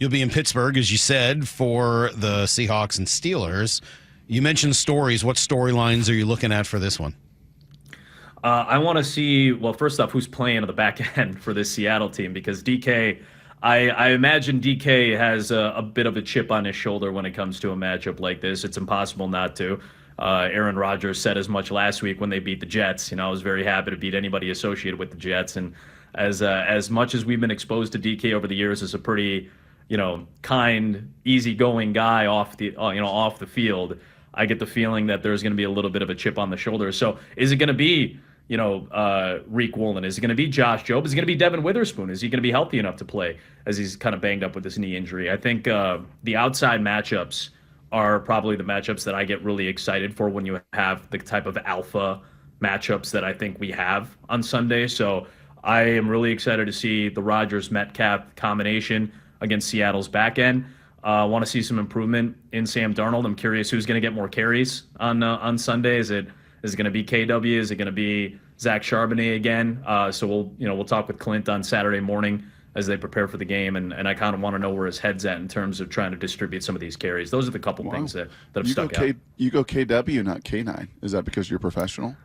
You'll be in Pittsburgh, as you said, for the Seahawks and Steelers. You mentioned stories. What storylines are you looking at for this one? I want to see, well, first off, who's playing on the back end for this Seattle team, because DK, I imagine DK has a bit of a chip on his shoulder when it comes to a matchup like this. It's impossible not to. Aaron Rogers said as much last week when they beat the Jets. I was very happy to beat anybody associated with the Jets. And as much as we've been exposed to DK over the years as a pretty, kind, easygoing guy off the field, I get the feeling that there's going to be a little bit of a chip on the shoulder. So is it going to be Reek Woolen? Is it going to be Josh Jobe? Is it going to be Devin Witherspoon? Is he going to be healthy enough to play as he's kind of banged up with this knee injury? I think the outside matchups are probably the matchups that I get really excited for when you have the type of alpha matchups that I think we have on Sunday. So I am really excited to see the Rodgers-Metcalf combination against Seattle's back end. I want to see some improvement in Sam Darnold. I'm curious who's going to get more carries on Sunday. Is it going to be KW? Is it going to be Zach Charbonnet again? So we'll talk with Clint on Saturday morning as they prepare for the game, and I kind of want to know where his head's at in terms of trying to distribute some of these carries. Those are the couple things that have stuck out. You go KW, not K9. Is that because you're professional?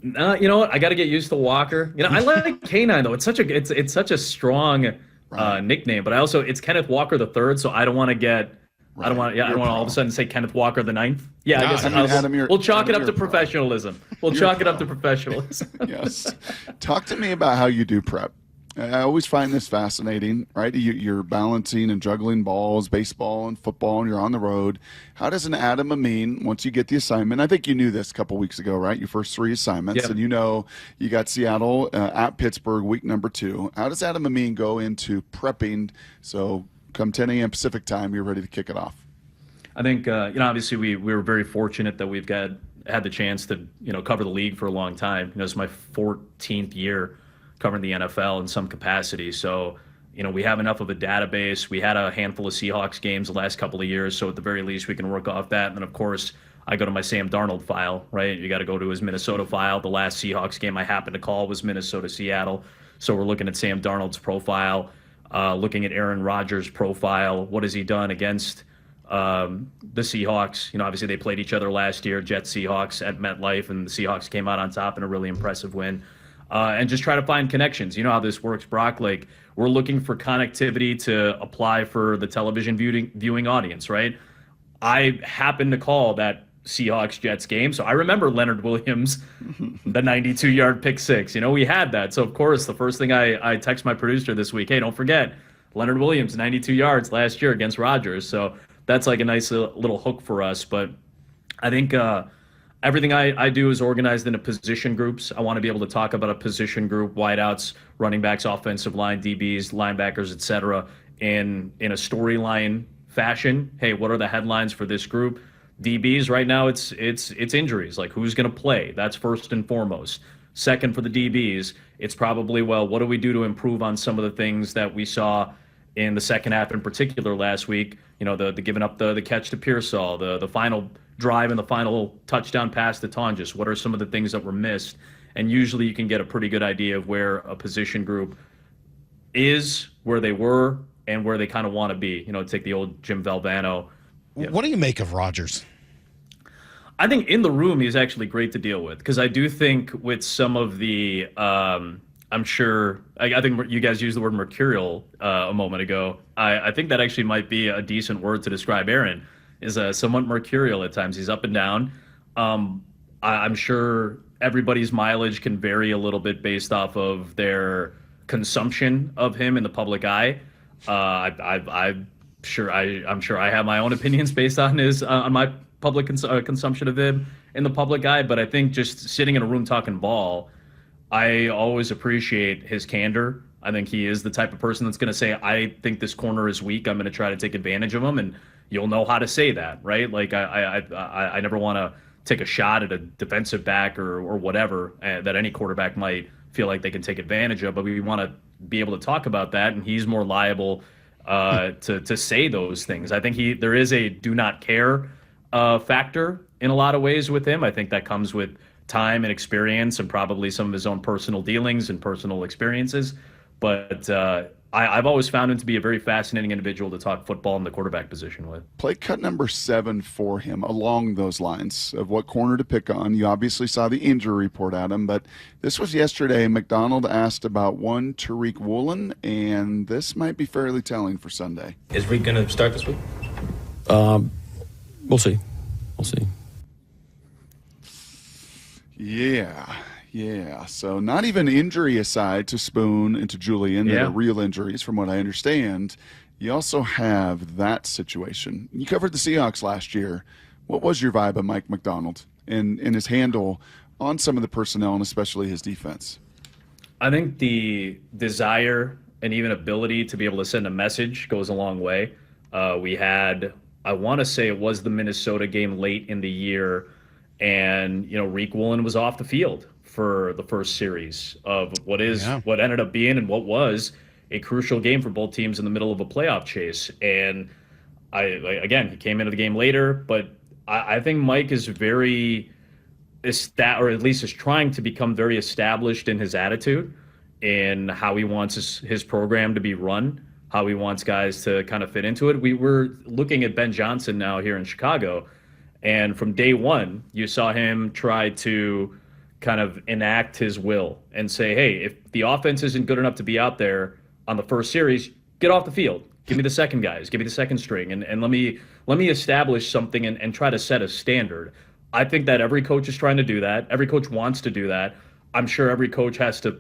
You know what? I got to get used to Walker. I like K9 though. It's such a strong nickname, but it's Kenneth Walker the third, so I don't want to get. Right. I don't want to all of a sudden say Kenneth Walker the ninth. Yeah, I guess Adam, we'll chalk it up to professionalism. We'll chalk it up to professionalism. Yes. Talk to me about how you do prep. I always find this fascinating, right? You're balancing and juggling balls, baseball and football, and you're on the road. How does an Adam Amin, once you get the assignment, I think you knew this a couple weeks ago, right? Your first 3 assignments, yep. And you got Seattle at Pittsburgh week number 2. How does Adam Amin go into prepping so come 10 a.m. Pacific time, you're ready to kick it off? I think, obviously we were very fortunate that we've had the chance to, cover the league for a long time. It's my 14th year covering the NFL in some capacity. So, we have enough of a database. We had a handful of Seahawks games the last couple of years. So at the very least, we can work off that. And then, of course, I go to my Sam Darnold file, right? You got to go to his Minnesota file. The last Seahawks game I happened to call was Minnesota-Seattle. So we're looking at Sam Darnold's profile, looking at Aaron Rodgers' profile. What has he done against the Seahawks? Obviously they played each other last year, Jets-Seahawks at MetLife, and the Seahawks came out on top in a really impressive win. And just try to find connections. You know how this works, Brock. Like, we're looking for connectivity to apply for the television viewing audience, right? I happened to call that Seahawks-Jets game, so I remember Leonard Williams, the 92-yard pick six. We had that. So, of course, the first thing I text my producer this week, hey, don't forget, Leonard Williams, 92 yards last year against Rodgers. So that's like a nice little hook for us. But I think everything I do is organized into position groups. I want to be able to talk about a position group, wideouts, running backs, offensive line, DBs, linebackers, etc., in a storyline fashion. Hey, what are the headlines for this group? DBs right now, it's injuries. Like, who's going to play? That's first and foremost. Second, for the DBs, it's probably, well, what do we do to improve on some of the things that we saw in the second half, in particular last week? The giving up the catch to Pearsall, the final drive and the final touchdown pass to Tonjes. What are some of the things that were missed? And usually you can get a pretty good idea of where a position group is, where they were, and where they kind of want to be. Take the old Jim Valvano. Yeah. What do you make of Rodgers? I think in the room he's actually great to deal with, because I do think with some of the I think you guys used the word mercurial a moment ago. I think that actually might be a decent word to describe Aaron, is somewhat mercurial at times. He's up and down. I'm sure everybody's mileage can vary a little bit based off of their consumption of him in the public eye. I'm sure I have my own opinions based on on my public consumption of him in the public eye. But I think just sitting in a room talking ball, I always appreciate his candor. I think he is the type of person that's going to say, I think this corner is weak, I'm going to try to take advantage of him, and you'll know how to say that, right? Like, I never want to take a shot at a defensive back or whatever that any quarterback might feel like they can take advantage of, but we want to be able to talk about that, and he's more liable to say those things. I think there is a do not care factor in a lot of ways with him. I think that comes with time and experience and probably some of his own personal dealings and personal experiences. But I've always found him to be a very fascinating individual to talk football in the quarterback position with. Play cut number 7 for him along those lines of what corner to pick on. You obviously saw the injury report, Adam, but this was yesterday. Macdonald asked about one Tariq Woolen, and this might be fairly telling for Sunday. Is Reek going to start this week? We'll see. We'll see. Yeah. So not even injury aside to Spoon and to Julian, that are real injuries from what I understand. You also have that situation. You covered the Seahawks last year. What was your vibe of Mike Macdonald and his handle on some of the personnel and especially his defense? I think the desire and even ability to be able to send a message goes a long way. We had, I want to say it was the Minnesota game late in the year, and Reek Woolen was off the field for the first series of what ended up being and what was a crucial game for both teams in the middle of a playoff chase. And he came into the game later, but I think Mike is very or at least is trying to become very established in his attitude in how he wants his program to be run, how he wants guys to kind of fit into it. We were looking at Ben Johnson now here in Chicago, and from day one, you saw him try to kind of enact his will and say, hey, if the offense isn't good enough to be out there on the first series, get off the field. Give me the second guys. Give me the second string. And let me establish something and try to set a standard. I think that every coach is trying to do that. Every coach wants to do that. I'm sure every coach has to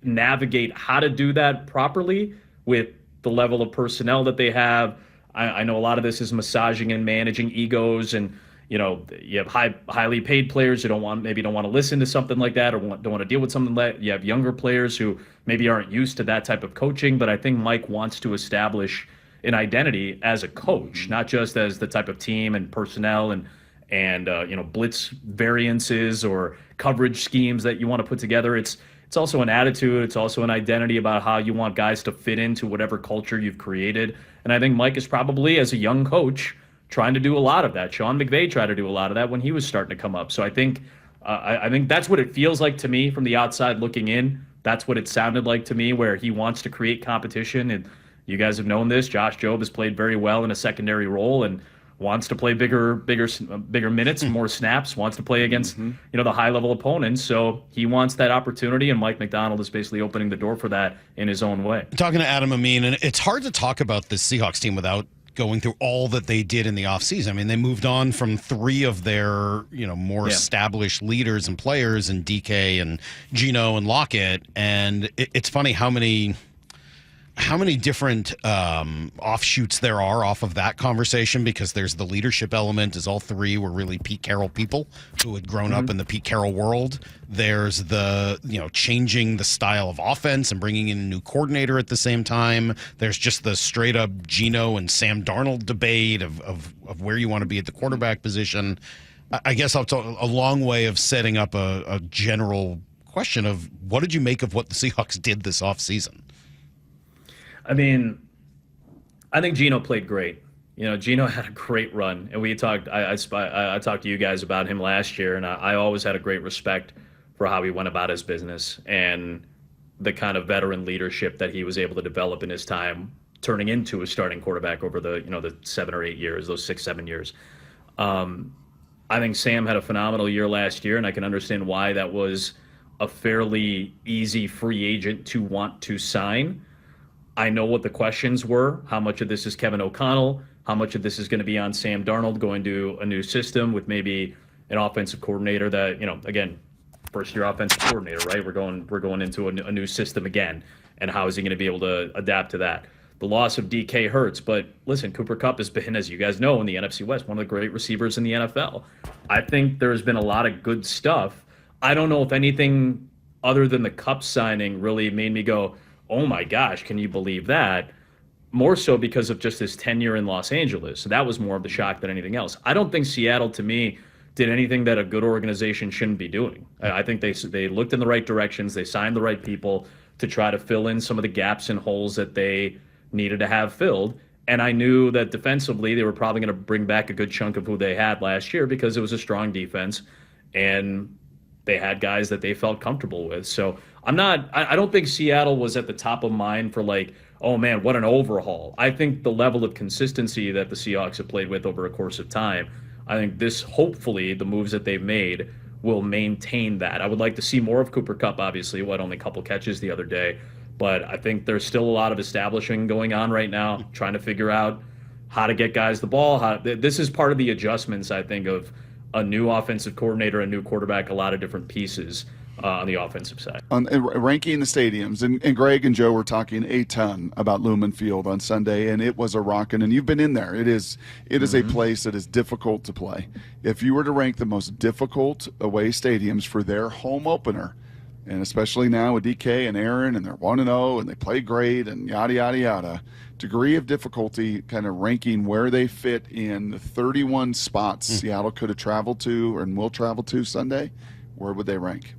navigate how to do that properly with the level of personnel that they have. I know a lot of this is massaging and managing egos, and you have highly paid players who don't want to listen to something like that, or don't want to deal with something like that. You have younger players who maybe aren't used to that type of coaching. But I think Mike wants to establish an identity as a coach, not just as the type of team and personnel and blitz variances or coverage schemes that you want to put together. It's also an attitude. It's also an identity about how you want guys to fit into whatever culture you've created. And I think Mike is probably, as a young coach, trying to do a lot of that. Sean McVay tried to do a lot of that when he was starting to come up. So I think that's what it feels like to me from the outside looking in. That's what it sounded like to me, where he wants to create competition. And you guys have known this. Josh Jobe has played very well in a secondary role and wants to play bigger minutes, more snaps, wants to play against the high-level opponents. So he wants that opportunity, and Mike Macdonald is basically opening the door for that in his own way. Talking to Adam Amin, and it's hard to talk about the Seahawks team without going through all that they did in the offseason. I mean, they moved on from 3 of their, more established leaders and players in DK and Geno and Lockett. And it's funny how many different offshoots there are off of that conversation, because there's the leadership element, as all 3 were really Pete Carroll people who had grown up in the Pete Carroll world. There's the, changing the style of offense and bringing in a new coordinator at the same time. There's just the straight up Geno and Sam Darnold debate of where you want to be at the quarterback position. I guess I'll talk a long way of setting up a general question of what did you make of what the Seahawks did this offseason? I mean, I think Geno played great. Geno had a great run, and we talked. I talked to you guys about him last year, and I always had a great respect for how he went about his business and the kind of veteran leadership that he was able to develop in his time, turning into a starting quarterback over the 7 or 8 years, those 6, 7 years. I think Sam had a phenomenal year last year, and I can understand why that was a fairly easy free agent to want to sign. I know what the questions were. How much of this is Kevin O'Connell? How much of this is going to be on Sam Darnold going to a new system with maybe an offensive coordinator that, again, first-year offensive coordinator, right? We're going into a new system again, and how is he going to be able to adapt to that? The loss of DK hurts, but listen, Cooper Kupp has been, as you guys know, in the NFC West, one of the great receivers in the NFL. I think there's been a lot of good stuff. I don't know if anything other than the Kupp signing really made me go, oh my gosh, can you believe that? More so because of just his tenure in Los Angeles. So that was more of the shock than anything else. I don't think Seattle, to me, did anything that a good organization shouldn't be doing. I think they looked in the right directions. They signed the right people to try to fill in some of the gaps and holes that they needed to have filled. And I knew that defensively, they were probably going to bring back a good chunk of who they had last year because it was a strong defense. And they had guys that they felt comfortable with. So I don't think Seattle was at the top of mind for like, oh man, what an overhaul. I think the level of consistency that the Seahawks have played with over a course of time, I think hopefully the moves that they've made will maintain that. I would like to see more of Cooper Kupp, obviously, only a couple catches the other day. But I think there's still a lot of establishing going on right now, trying to figure out how to get guys the ball. This is part of the adjustments, I think, of a new offensive coordinator, a new quarterback, a lot of different pieces on the offensive side. Ranking the stadiums, and Greg and Joe were talking a ton about Lumen Field on Sunday, and it was a rockin', and you've been in there. It is a place that is difficult to play. If you were to rank the most difficult away stadiums for their home opener, and especially now with DK and Aaron, and they're 1-0, and they play great, and yada, yada, yada, degree of difficulty kind of ranking where they fit in the 31 spots Seattle could have traveled to and will travel to Sunday, where would they rank?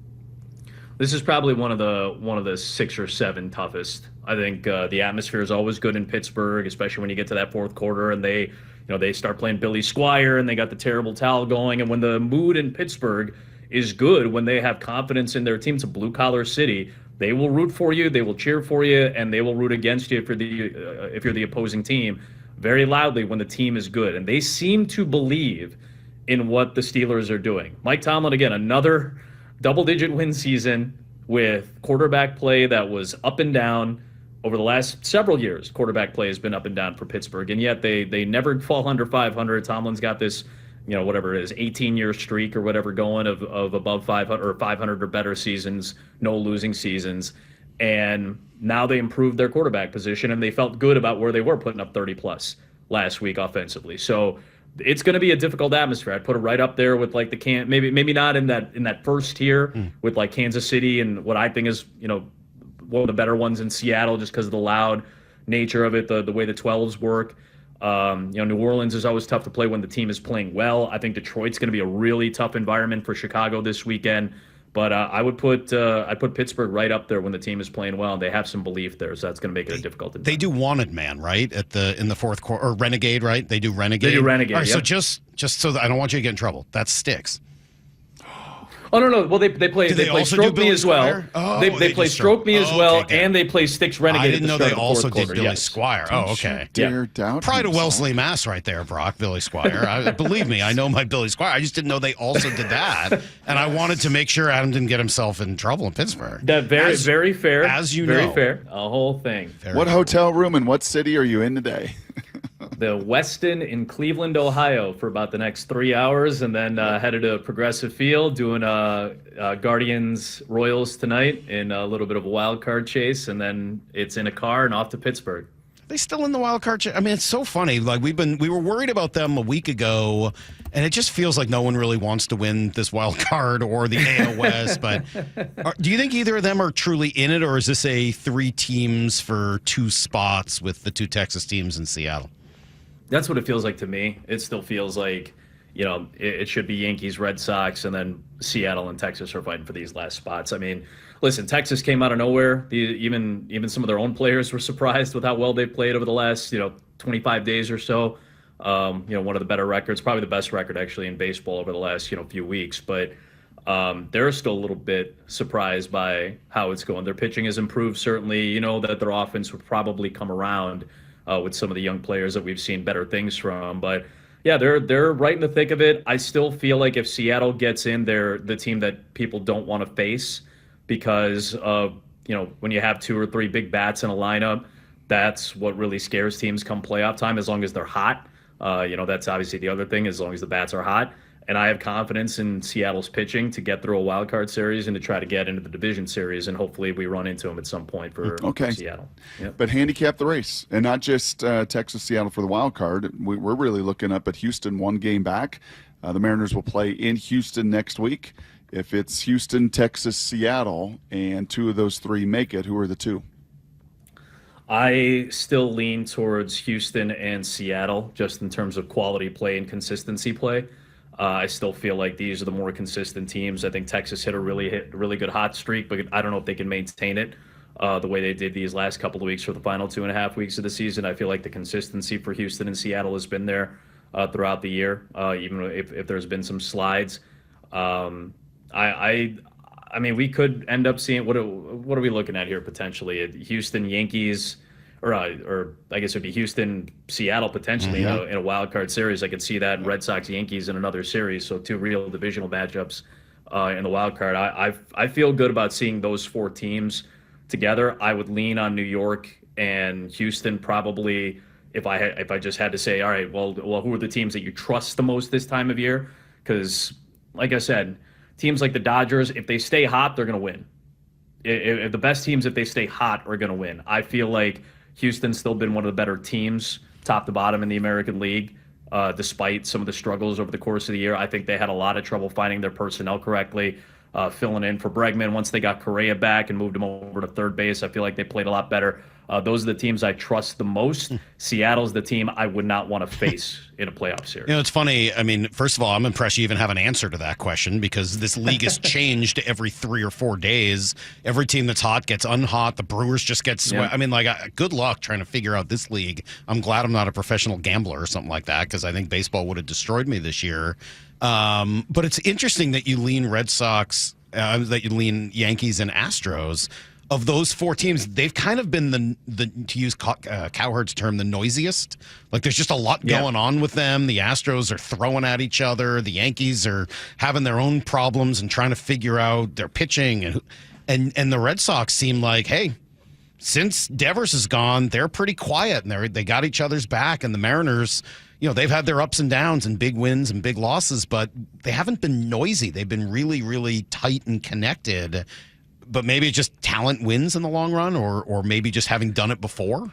This is probably one of the 6 or 7 toughest. I think the atmosphere is always good in Pittsburgh, especially when you get to that fourth quarter and they start playing Billy Squire and they got the terrible towel going. And when the mood in Pittsburgh is good, when they have confidence in their team, it's a blue collar city. They will root for you, they will cheer for you, and they will root against you if you're the opposing team very loudly when the team is good. And they seem to believe in what the Steelers are doing. Mike Tomlin, again, another double-digit win season with quarterback play that was up and down over the last several years. Quarterback play has been up and down for Pittsburgh, and yet they never fall under 500. Tomlin's got this, whatever it is, 18-year streak or whatever going of above 500 or 500 or better seasons, no losing seasons. And now they improved their quarterback position, and they felt good about where they were, putting up 30-plus last week offensively. So it's going to be a difficult atmosphere. I'd put it right up there with like maybe not in that first tier with like Kansas City and what I think is one of the better ones in Seattle just because of the loud nature of it, the way the 12s work. New Orleans is always tough to play when the team is playing well. I think Detroit's going to be a really tough environment for Chicago this weekend. But I'd put Pittsburgh right up there when the team is playing well, and they have some belief there, so that's going to make it a difficult environment. They do Wanted Man, right? In the fourth quarter, or Renegade, right? They do Renegade. They do Renegade. All right, yep. So just so that I don't want you to get in trouble. That sticks. Oh no! Well, they play Stroke Me as well. Oh, they play Stroke Me as well, okay. And they play Sticks Renegade. I didn't know they also did Billy yes. Squire. Oh, okay. Doubt Pride of himself. Wellesley, Mass, right there, Brock. Billy Squire. Believe me, I know my Billy Squire. I just didn't know they also did that, and I wanted to make sure Adam didn't get himself in trouble in Pittsburgh. That very fair. As you very know, fair. A whole thing. What hotel room and what city are you in today? The Westin in Cleveland, Ohio, for about the next 3 hours, and then headed to Progressive Field, doing Guardians Royals tonight in a little bit of a wild card chase, and then it's in a car and off to Pittsburgh. Are they still in the wild card? I mean, it's so funny. Like we were worried about them a week ago, and it just feels like no one really wants to win this wild card or the AL West. But do you think either of them are truly in it, or is this a 3 teams for 2 spots with the 2 Texas teams in Seattle? That's what it feels like to me. It still feels like, it should be Yankees, Red Sox, and then Seattle and Texas are fighting for these last spots. I mean, listen, Texas came out of nowhere. Even some of their own players were surprised with how well they played over the last, 25 days or so. One of the better records, probably the best record actually in baseball over the last, few weeks. But they're still a little bit surprised by how it's going. Their pitching has improved, certainly. That their offense would probably come around with some of the young players that we've seen better things from. But yeah, they're right in the thick of it. I still feel like if Seattle gets in, they're the team that people don't want to face because of, when you have 2 or 3 big bats in a lineup, that's what really scares teams come playoff time, as long as they're hot. That's obviously the other thing, as long as the bats are hot. And I have confidence in Seattle's pitching to get through a wild card series and to try to get into the division series, and hopefully we run into them at some point for Seattle. Yep. But handicap the race, and not just Texas, Seattle for the wild card. We're really looking up at Houston 1 game back. The Mariners will play in Houston next week. If it's Houston, Texas, Seattle, and 2 of those 3 make it, who are the 2? I still lean towards Houston and Seattle just in terms of quality play and consistency play. I still feel like these are the more consistent teams. I think Texas hit a really good hot streak, but I don't know if they can maintain it the way they did these last couple of weeks for the final 2.5 weeks of the season. I feel like the consistency for Houston and Seattle has been there throughout the year, even if there's been some slides. I mean, we could end up seeing what are we looking at here potentially? Houston Yankees, or I guess it'd be Houston Seattle potentially in a wild card series. I could see that Red Sox Yankees in another series. So two real divisional matchups in the wild card. I feel good about seeing those four teams together. I would lean on New York and Houston probably if I just had to say, all right, well, who are the teams that you trust the most this time of year? Because, like I said, teams like the Dodgers, if they stay hot, they're going to win. If the best teams, if they stay hot, are going to win. I feel like Houston's still been one of the better teams, top to bottom, in the American League, despite some of the struggles over the course of the year. I think they had a lot of trouble finding their personnel correctly, filling in for Bregman. Once they got Correa back and moved him over to third base, I feel like they played a lot better. Those are the teams I trust the most. Seattle's the team I would not want to face in a playoff series. It's funny. I mean, first of all, I'm impressed you even have an answer to that question because this league has changed every 3 or 4 days. Every team that's hot gets unhot. The Brewers just get swept. I mean, good luck trying to figure out this league. I'm glad I'm not a professional gambler or something like that because I think baseball would have destroyed me this year. But it's interesting that you lean Red Sox, that you lean Yankees and Astros. Of those 4 teams, they've kind of been the to use Cowherd's term, the noisiest. Like there's just a lot going on with them. The Astros are throwing at each other. The Yankees are having their own problems and trying to figure out their pitching. And the Red Sox seem like, hey, since Devers is gone, they're pretty quiet and they got each other's back. And the Mariners, they've had their ups and downs and big wins and big losses, but they haven't been noisy. They've been really, really tight and connected. But maybe just talent wins in the long run, or maybe just having done it before?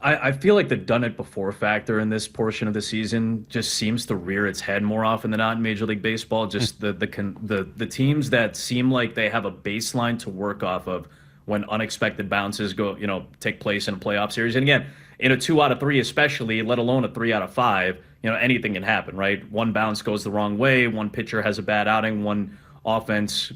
I feel like the done it before factor in this portion of the season just seems to rear its head more often than not in Major League Baseball. Just the teams that seem like they have a baseline to work off of when unexpected bounces take place in a playoff series. And again, in a 2 out of 3 especially, let alone a 3 out of 5, anything can happen, right? One bounce goes the wrong way, one pitcher has a bad outing, one offense,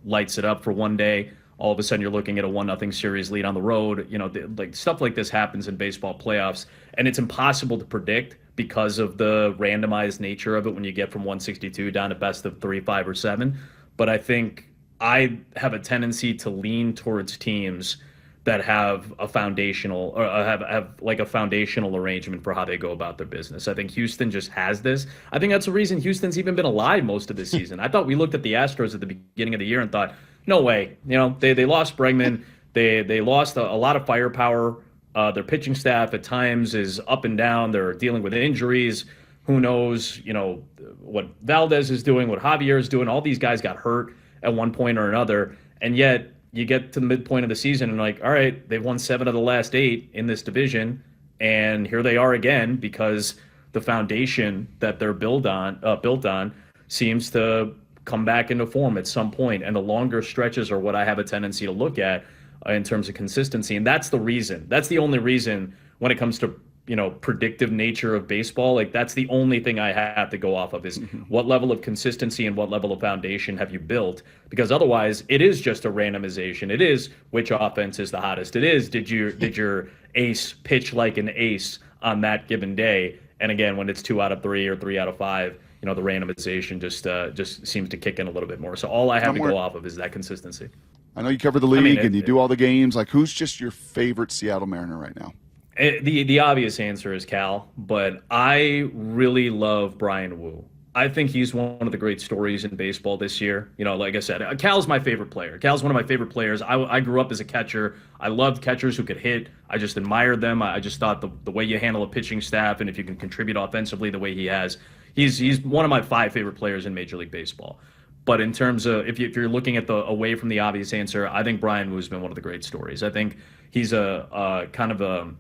lights it up for one day. All of a sudden, you're looking at a 1-0 series lead on the road. Like stuff like this happens in baseball playoffs, and it's impossible to predict because of the randomized nature of it when you get from 162 down to best of 3, 5, or 7. But I think I have a tendency to lean towards teams that have a foundational or have like a foundational arrangement for how they go about their business. I think Houston just has this. I think that's the reason Houston's even been alive most of this season. I thought we looked at the Astros at the beginning of the year and thought, no way. They lost Bregman. They lost a lot of firepower. Their pitching staff at times is up and down. They're dealing with injuries. Who knows, what Valdez is doing, what Javier is doing. All these guys got hurt at one point or another. And yet, you get to the midpoint of the season and like, all right, they've won 7 of the last 8 in this division, and here they are again because the foundation that they're built on seems to come back into form at some point. And the longer stretches are what I have a tendency to look at in terms of consistency, and that's the reason. That's the only reason when it comes to predictive nature of baseball. Like that's the only thing I have to go off of is what level of consistency and what level of foundation have you built? Because otherwise it is just a randomization. It is which offense is the hottest. It is did your ace pitch like an ace on that given day? And again, when it's 2 out of 3 or 3 out of 5, the randomization just seems to kick in a little bit more. So all I have to go off of is that consistency. I know you cover the league and you do all the games. Like who's just your favorite Seattle Mariner right now? The obvious answer is Cal, but I really love Brian Wu. I think he's one of the great stories in baseball this year. Like I said, Cal's my favorite player. Cal's one of my favorite players. I grew up as a catcher. I loved catchers who could hit. I just admired them. I just thought the way you handle a pitching staff and if you can contribute offensively the way he has, he's one of my 5 favorite players in Major League Baseball. But in terms of if you're looking at the away from the obvious answer, I think Brian Wu's been one of the great stories. I think he's a kind of a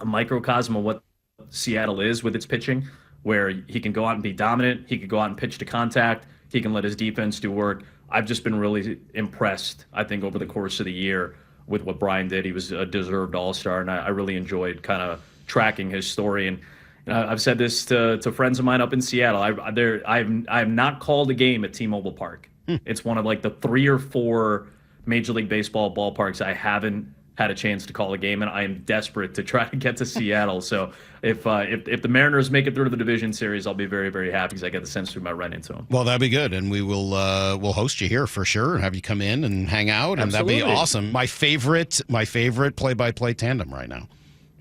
microcosm of what Seattle is with its pitching, where he can go out and be dominant. He could go out and pitch to contact. He can let his defense do work. I've just been really impressed, I think, over the course of the year with what Brian did. He was a deserved all-star, and I really enjoyed kind of tracking his story. And I've said this to friends of mine up in Seattle. I have not called a game at T-Mobile Park. It's one of like the 3 or 4 Major League Baseball ballparks I haven't had a chance to call a game, and I am desperate to try to get to Seattle. So if the Mariners make it through to the division series, I'll be very, very happy because I get the sense through my run into them. Well, that'd be good, and we will we'll host you here for sure and have you come in and hang out, and Absolutely. that'd be awesome. My favorite play-by-play tandem right now.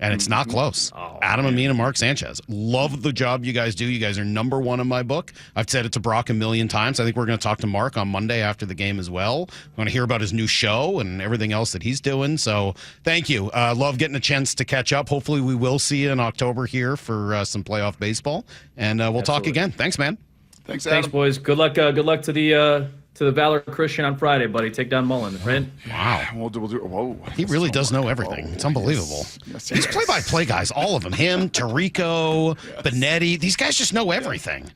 And it's not close. Adam Amin and Mark Sanchez. Love the job you guys do. You guys are number one in my book. I've said it to Brock a million times. I think we're going to talk to Mark on Monday after the game as well. I want to hear about his new show and everything else that he's doing. So thank you. Love getting a chance to catch up. Hopefully we will see you in October here for some playoff baseball. And we'll talk again. Thanks, man. Thanks, Adam. Thanks, boys. Good luck to the Valor Christian on Friday, buddy. Take down Mullen, right? Wow. We'll do. Whoa. He really does know everything. It's unbelievable. Yes, These play-by-play guys, all of them. Him, Tirico, Benetti. These guys just know everything.